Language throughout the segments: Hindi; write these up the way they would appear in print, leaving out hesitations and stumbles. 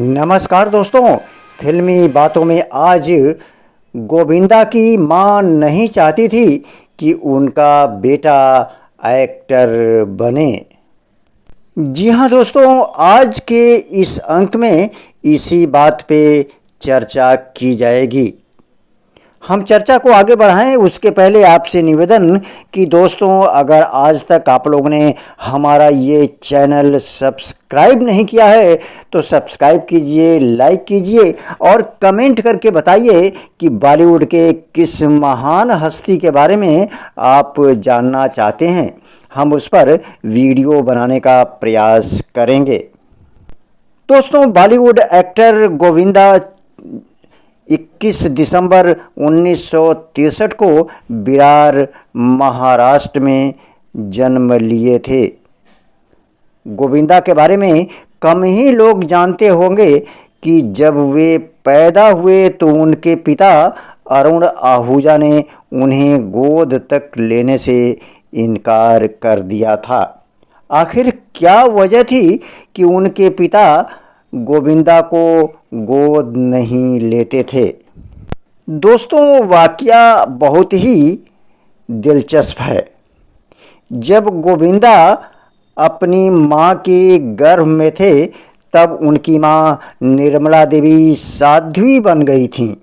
नमस्कार दोस्तों, फिल्मी बातों में आज गोविंदा की मां नहीं चाहती थी कि उनका बेटा एक्टर बने। जी हाँ दोस्तों, आज के इस अंक में इसी बात पे चर्चा की जाएगी। हम चर्चा को आगे बढ़ाएं उसके पहले आपसे निवेदन कि दोस्तों, अगर आज तक आप लोगों ने हमारा ये चैनल सब्सक्राइब नहीं किया है तो सब्सक्राइब कीजिए, लाइक कीजिए और कमेंट करके बताइए कि बॉलीवुड के किस महान हस्ती के बारे में आप जानना चाहते हैं। हम उस पर वीडियो बनाने का प्रयास करेंगे। दोस्तों, बॉलीवुड एक्टर गोविंदा 21 दिसंबर 1963 को विरार महाराष्ट्र में जन्म लिए थे। गोविंदा के बारे में कम ही लोग जानते होंगे कि जब वे पैदा हुए तो उनके पिता अरुण आहूजा ने उन्हें गोद तक लेने से इनकार कर दिया था। आखिर क्या वजह थी कि उनके पिता गोविंदा को गोद नहीं लेते थे? दोस्तों, वाकया बहुत ही दिलचस्प है। जब गोविंदा अपनी मां के गर्भ में थे तब उनकी मां निर्मला देवी साध्वी बन गई थीं।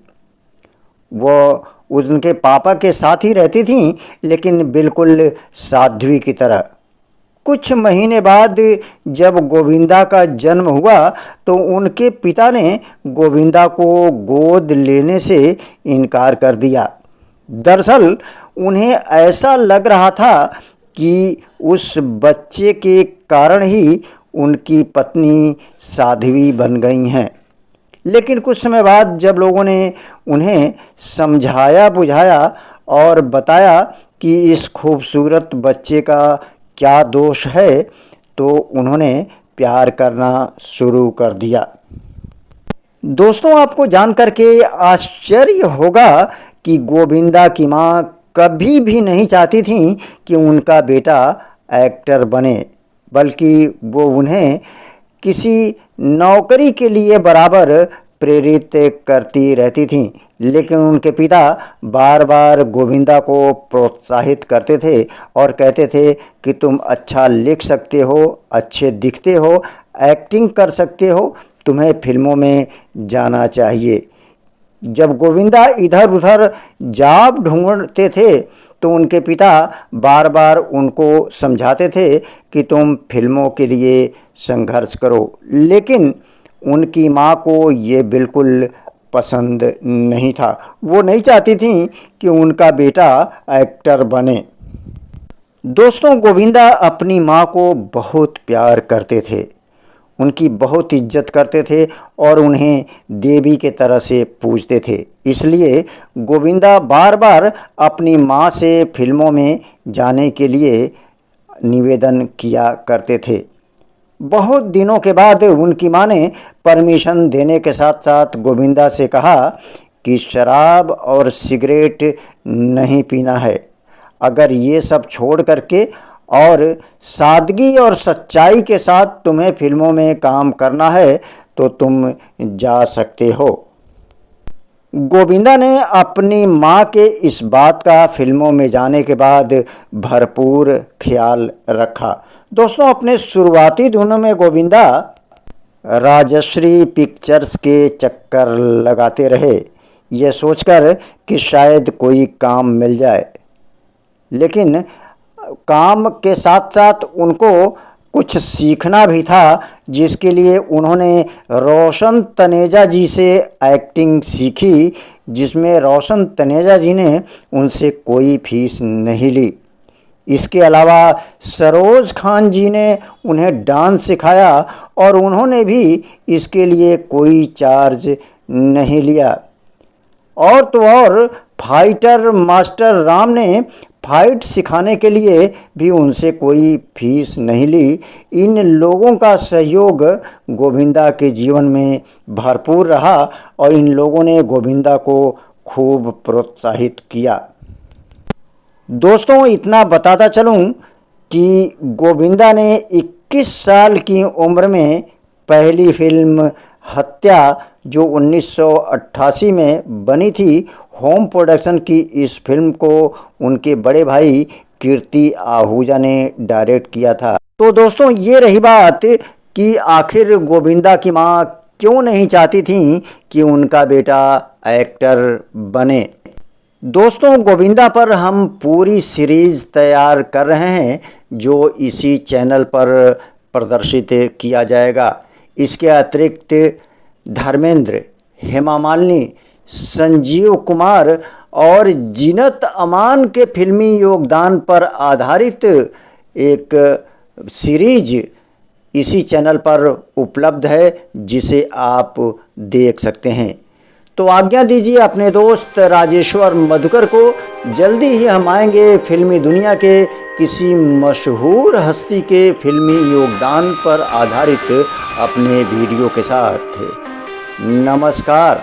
वो उनके पापा के साथ ही रहती थीं, लेकिन बिल्कुल साध्वी की तरह। कुछ महीने बाद जब गोविंदा का जन्म हुआ तो उनके पिता ने गोविंदा को गोद लेने से इनकार कर दिया। दरअसल उन्हें ऐसा लग रहा था कि उस बच्चे के कारण ही उनकी पत्नी साध्वी बन गई हैं। लेकिन कुछ समय बाद जब लोगों ने उन्हें समझाया बुझाया और बताया कि इस खूबसूरत बच्चे का क्या दोष है, तो उन्होंने प्यार करना शुरू कर दिया। दोस्तों, आपको जानकर के आश्चर्य होगा कि गोविंदा की मां कभी भी नहीं चाहती थी कि उनका बेटा एक्टर बने, बल्कि वो उन्हें किसी नौकरी के लिए बराबर प्रेरित करती रहती थीं। लेकिन उनके पिता बार बार गोविंदा को प्रोत्साहित करते थे और कहते थे कि तुम अच्छा लिख सकते हो, अच्छे दिखते हो, एक्टिंग कर सकते हो, तुम्हें फिल्मों में जाना चाहिए। जब गोविंदा इधर उधर जॉब ढूंढते थे तो उनके पिता बार बार उनको समझाते थे कि तुम फिल्मों के लिए संघर्ष करो। लेकिन उनकी मां को ये बिल्कुल पसंद नहीं था। वो नहीं चाहती थी कि उनका बेटा एक्टर बने। दोस्तों, गोविंदा अपनी मां को बहुत प्यार करते थे, उनकी बहुत इज्जत करते थे और उन्हें देवी के तरह से पूजते थे। इसलिए गोविंदा बार बार अपनी मां से फिल्मों में जाने के लिए निवेदन किया करते थे। बहुत दिनों के बाद उनकी मां ने परमिशन देने के साथ साथ गोविंदा से कहा कि शराब और सिगरेट नहीं पीना है। अगर ये सब छोड़ करके और सादगी और सच्चाई के साथ तुम्हें फिल्मों में काम करना है तो तुम जा सकते हो। गोविंदा ने अपनी मां के इस बात का फिल्मों में जाने के बाद भरपूर ख्याल रखा। दोस्तों, अपने शुरुआती दिनों में गोविंदा राजश्री पिक्चर्स के चक्कर लगाते रहे, ये सोचकर कि शायद कोई काम मिल जाए। लेकिन काम के साथ साथ उनको कुछ सीखना भी था, जिसके लिए उन्होंने रोशन तनेजा जी से एक्टिंग सीखी, जिसमें रोशन तनेजा जी ने उनसे कोई फीस नहीं ली। इसके अलावा सरोज खान जी ने उन्हें डांस सिखाया और उन्होंने भी इसके लिए कोई चार्ज नहीं लिया। और तो और फाइटर मास्टर राम ने फाइट सिखाने के लिए भी उनसे कोई फीस नहीं ली। इन लोगों का सहयोग गोविंदा के जीवन में भरपूर रहा और इन लोगों ने गोविंदा को खूब प्रोत्साहित किया। दोस्तों, इतना बताता चलूं कि गोविंदा ने 21 साल की उम्र में पहली फिल्म हत्या जो 1988 में बनी थी, होम प्रोडक्शन की इस फिल्म को उनके बड़े भाई कीर्ति आहूजा ने डायरेक्ट किया था। तो दोस्तों, ये रही बात कि आखिर गोविंदा की माँ क्यों नहीं चाहती थी कि उनका बेटा एक्टर बने। दोस्तों, गोविंदा पर हम पूरी सीरीज तैयार कर रहे हैं जो इसी चैनल पर प्रदर्शित किया जाएगा। इसके अतिरिक्त धर्मेंद्र, हेमा मालिनी, संजीव कुमार और जीनत अमान के फिल्मी योगदान पर आधारित एक सीरीज इसी चैनल पर उपलब्ध है, जिसे आप देख सकते हैं। तो आज्ञा दीजिए अपने दोस्त राजेश्वर मधुकर को। जल्दी ही हम आएंगे फिल्मी दुनिया के किसी मशहूर हस्ती के फिल्मी योगदान पर आधारित अपने वीडियो के साथ। नमस्कार।